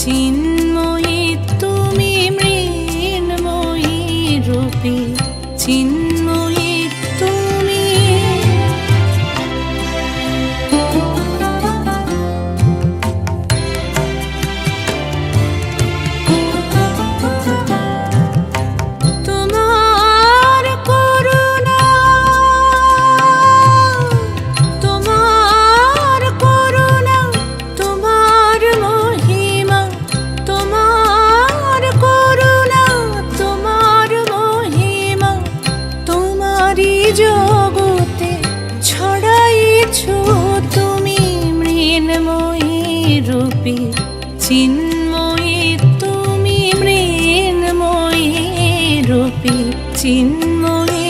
চিন্ময়ী তুমি মৃন্ময়ী রূপী, চিন্ময়ী তুমি। তোমার করুণা, তোমার করুণা, তোমার মহিমা, তোমার করুণা, তোমার মহিমা, তোমারই জগতে ছড়াইছ তুমি মৃন্ময়ী রূপী, চিন্ময়ী তুমি মৃন্ময়ী রূপী, চিন্ময়ী